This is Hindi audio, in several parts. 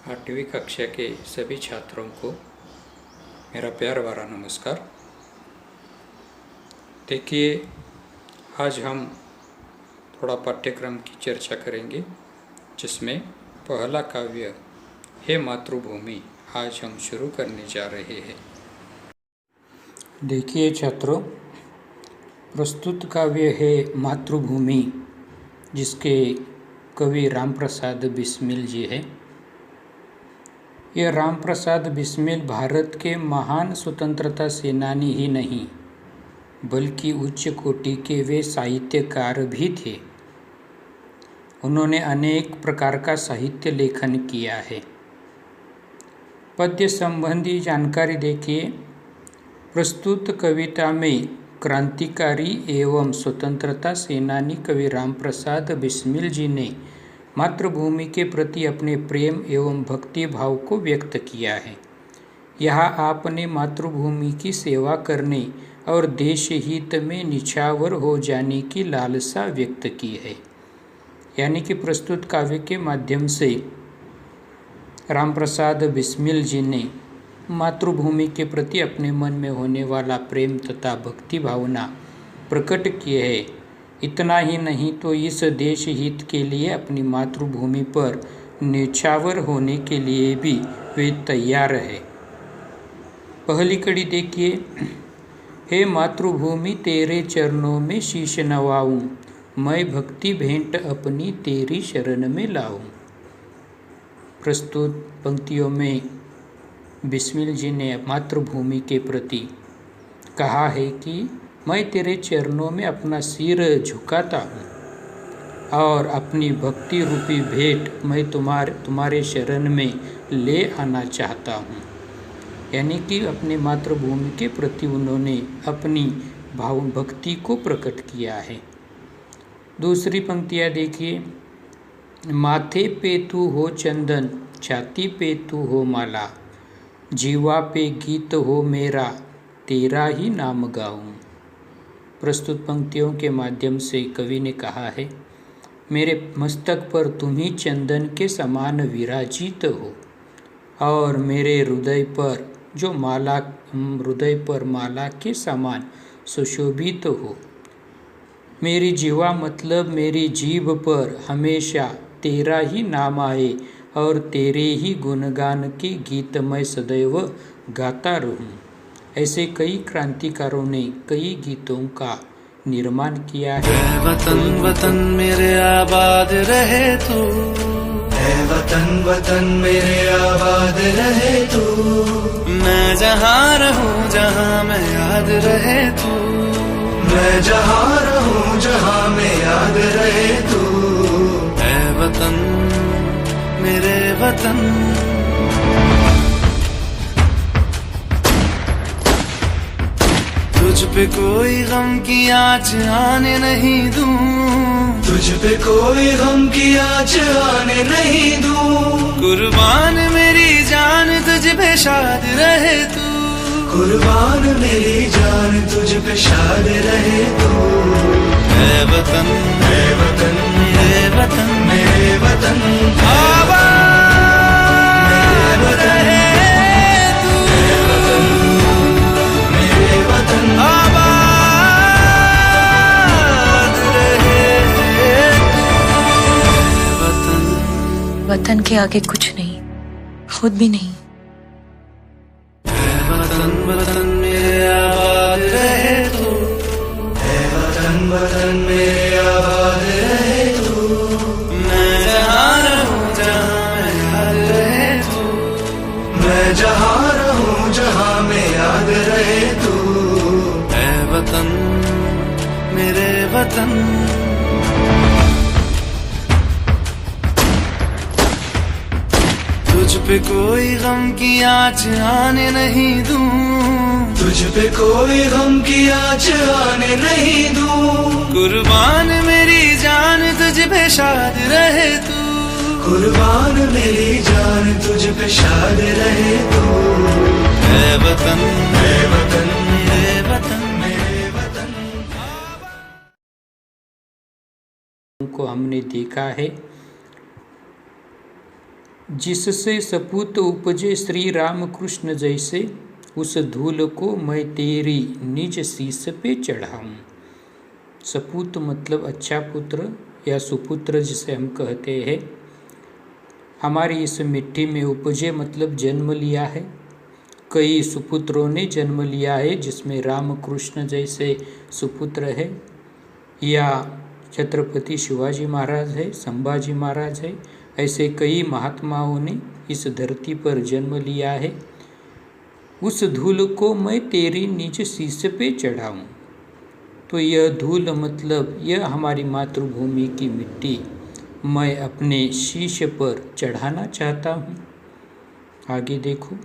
8वीं कक्षा के सभी छात्रों को मेरा प्यार भरा नमस्कार। देखिए, आज हम थोड़ा पाठ्यक्रम की चर्चा करेंगे, जिसमें पहला काव्य हे मातृभूमि आज हम शुरू करने जा रहे हैं। देखिए छात्रों, प्रस्तुत काव्य है मातृभूमि, जिसके कवि रामप्रसाद बिस्मिल जी हैं। यह रामप्रसाद बिस्मिल भारत के महान स्वतंत्रता सेनानी ही नहीं, बल्कि उच्च कोटि के वे साहित्यकार भी थे। उन्होंने अनेक प्रकार का साहित्य लेखन किया है। पद्य संबंधी जानकारी देखिए। प्रस्तुत कविता में क्रांतिकारी एवं स्वतंत्रता सेनानी कवि रामप्रसाद बिस्मिल जी ने मातृभूमि के प्रति अपने प्रेम एवं भक्ति भाव को व्यक्त किया है। यहाँ आपने मातृभूमि की सेवा करने और देश हित में निछावर हो जाने की लालसा व्यक्त की है। यानी कि प्रस्तुत काव्य के माध्यम से रामप्रसाद बिस्मिल जी ने मातृभूमि के प्रति अपने मन में होने वाला प्रेम तथा भक्ति भावना प्रकट किए है। इतना ही नहीं तो इस देश हित के लिए अपनी मातृभूमि पर न्यौछावर होने के लिए भी वे तैयार है। पहली कड़ी देखिए। हे मातृभूमि तेरे चरणों में शीश नवाऊं, मैं भक्ति भेंट अपनी तेरी शरण में लाऊं। प्रस्तुत पंक्तियों में बिस्मिल जी ने मातृभूमि के प्रति कहा है कि मैं तेरे चरणों में अपना सिर झुकाता हूँ और अपनी भक्ति रूपी भेंट मैं तुम्हारे शरण में ले आना चाहता हूँ। यानी कि अपने मातृभूमि के प्रति उन्होंने अपनी भाव भक्ति को प्रकट किया है। दूसरी पंक्तियाँ देखिए। माथे पे तू हो चंदन, छाती पे तू हो माला, जीवा पे गीत हो मेरा, तेरा ही नाम गाऊं। प्रस्तुत पंक्तियों के माध्यम से कवि ने कहा है, मेरे मस्तक पर तुम ही चंदन के समान विराजित हो और मेरे हृदय पर माला के समान सुशोभित हो। मेरी जीवा मतलब मेरी जीभ पर हमेशा तेरा ही नाम आए और तेरे ही गुणगान के गीत मैं सदैव गाता रहूं। ऐसे कई क्रांतिकारों ने कई गीतों का निर्माण किया है। वतन वतन मेरे आबाद रहे तू, वतन वतन मेरे आबाद रहे तू, मैं जहाँ रहूं जहाँ मैं याद रहे तू, मैं जहाँ रहूं जहाँ मैं याद रहे तू। वतन मेरे वतन, तुझ पे कोई गम की आँच आने नहीं दूं, तुझ पे कोई गम की आँच आने नहीं दूं। कुर्बान मेरी जान तुझ पे शाद रहे तू, कुर्बान मेरी जान तुझ पे शाद रहे तू। ऐ वतन मेरे वतन, मेरे वतन मेरे वतन आबाद रहे तू, मेरे वतन मेरे वतन आबाद रहे तू। वतन के आगे कुछ नहीं, खुद भी नहीं। वतन वतन मेरे आबाद रहे तू, वतन वतन मेरे आबाद रहे तू, मैं जहाँ रहूं जहाँ मैं याद रहे तू, मैं जहाँ रहूं जहाँ मैं याद रहे तू। ऐ वतन मेरे वतन, तुझ पे कोई गम की आँच आने नहीं दूं, तुझ पे कोई गम की आँच आने नहीं दूं। कुर्बान मेरी जान तुझ पे शाद रहे तू, कुर्बान मेरी जान तुझ पे शाद रहे तू। ऐ वतन मेरे वतन, मेरे वतन मेरे वतन। को हमने देखा है जिससे सपूत उपजे श्री राम कृष्ण जैसे, उस धूल को मैं तेरी निज शीश पे चढ़ाऊं। सपूत मतलब अच्छा पुत्र या सुपुत्र जिसे हम कहते हैं। हमारी इस मिट्टी में उपजे मतलब जन्म लिया है। कई सुपुत्रों ने जन्म लिया है, जिसमें राम कृष्ण जैसे सुपुत्र है, या छत्रपति शिवाजी महाराज है, संभाजी महाराज है। ऐसे कई महात्माओं ने इस धरती पर जन्म लिया है। उस धूल को मैं तेरी निज शीश पे चढ़ाऊं। तो यह धूल मतलब यह हमारी मातृभूमि की मिट्टी मैं अपने शीश पर चढ़ाना चाहता हूँ। आगे देखो,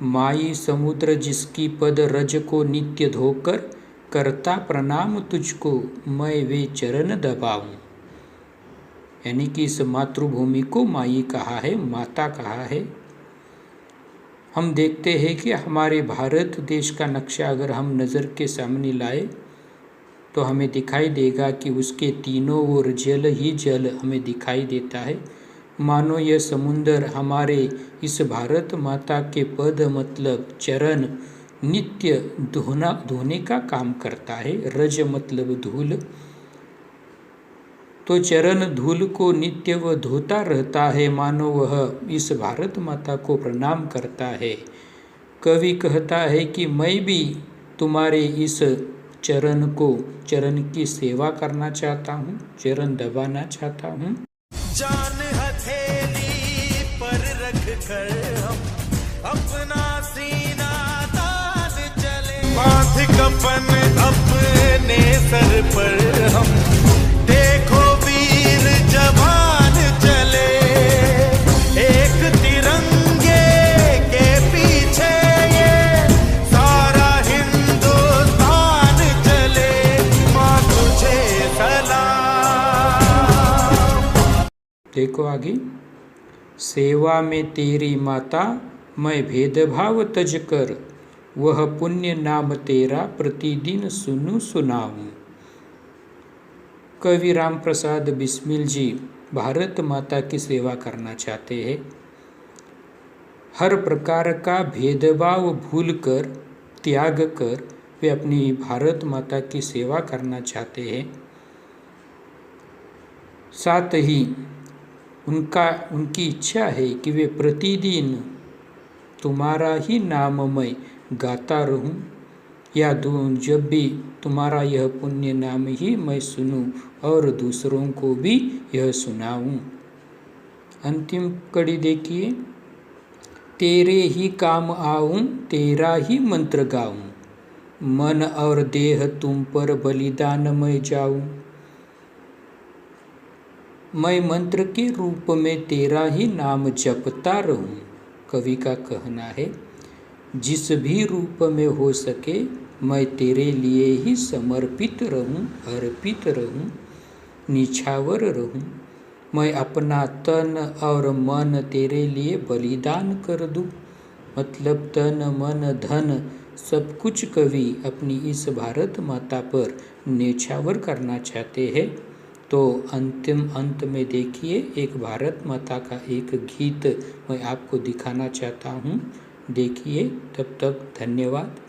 माई समुद्र जिसकी पद रज को नित्य धोकर, करता प्रणाम तुझको मैं वे चरण दबाऊं। यानी कि इस मातृभूमि को माई कहा है, माता कहा है। हम देखते हैं कि हमारे भारत देश का नक्शा अगर हम नज़र के सामने लाए तो हमें दिखाई देगा कि उसके तीनों ओर जल ही जल हमें दिखाई देता है। मानो यह समुंदर हमारे इस भारत माता के पद मतलब चरण नित्य धोने का काम करता है। रज मतलब धूल, तो चरण धूल को नित्य वह धोता रहता है, मानो वह इस भारत माता को प्रणाम करता है। कवि कहता है कि मैं भी तुम्हारे इस चरण की सेवा करना चाहता हूँ, चरण दबाना चाहता हूँ। जान हथेली पर रख कर हम अपना सीना तान चले, माथ कफन अपने सर पर हम देखो वीर जवान चले, एक तिरंगे के पीछे ये सारा हिंदुस्तान चले, माँ तुझे सलाम। देखो आगे, सेवा में तेरी माता मैं भेदभाव तज कर, वह पुण्य नाम तेरा प्रतिदिन सुनूं सुनाऊं। कवि राम प्रसाद बिस्मिल जी भारत माता की सेवा करना चाहते हैं। हर प्रकार का भेदभाव भूलकर, त्याग कर वे अपनी भारत माता की सेवा करना चाहते हैं। साथ ही उनकी इच्छा है कि वे प्रतिदिन तुम्हारा ही नाम मैं गाता रहूं, या जब भी तुम्हारा यह पुण्य नाम ही मैं सुनूं और दूसरों को भी यह सुनाऊं। अंतिम कड़ी देखिए, तेरे ही काम आऊं, तेरा ही मंत्र गाऊं, मन और देह तुम पर बलिदान मैं जाऊं। मैं मंत्र के रूप में तेरा ही नाम जपता रहूं। कवि का कहना है, जिस भी रूप में हो सके मैं तेरे लिए ही समर्पित रहूं, अर्पित रहूं, निछावर रहूं। मैं अपना तन और मन तेरे लिए बलिदान कर दूं। मतलब तन मन धन सब कुछ कवि अपनी इस भारत माता पर न्यौछावर करना चाहते हैं। तो अंत में देखिए, एक भारत माता का एक गीत मैं आपको दिखाना चाहता हूँ। देखिए, तब तक धन्यवाद।